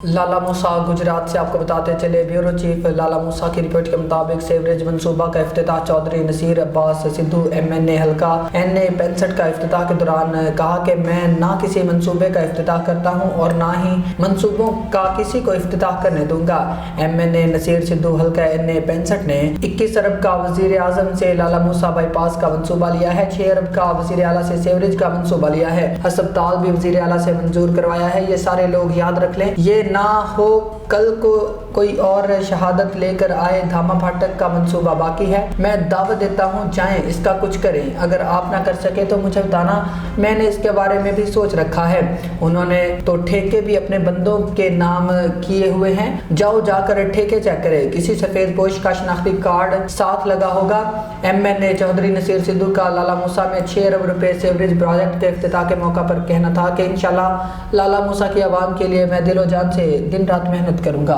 लाला मूसा गुजरात से आपको बताते चले। ब्यूरो चीफ लाला मूसा की रिपोर्ट के मुताबिक सेवरेज मंसूबा का इफ्तिताह चौधरी नसीर अब्बास सिद्धू MNA हल्का NA 65 का इफ्तिताह के दौरान कहा कि मैं ना किसी मंसूबे का इफ्तिताह करता हूं और ना ही मंसूबों का किसी को इफ्तिताह करने दूंगा। MNA नसीर सिद्धू हल्का NA 65 ने 21 अरब का वजीर आजम से लाला मूसा बाईपास का मंसूबा लिया है। 6 अरब का वजीर आला से सेवरेज का मंसूबा लिया है। अस्पताल भी वजीर आला से मंजूर करवाया है। ये सारे लोग याद रख लें, ये ना हो कल को कोई और शहादत लेकर आए। धामा फाटक का मंसूबा बाकी है। मैं दावत देता हूँ जाएं, इसका कुछ करें। अगर आप ना कर सके तो मुझे बताना, मैंने इसके बारे में भी सोच रखा है। उन्होंने तो ठेके भी अपने बंदों के नाम किए हुए हैं। जाओ जाकर ठेके चेक करें। किसी सफेद पोश का शनाख्ती कार्ड साथ लगा होगा। MNA चौधरी नसीर सिद्धू का लाला मूसा में 6 अरब रुपए सेवरेज प्रोजेक्ट के इफ्तिताह के मौका पर कहना था कि इंशाल्लाह लाला मूसा की आवाम के लिए मैं दिलो जान से दिन रात मेहनत करूंगा।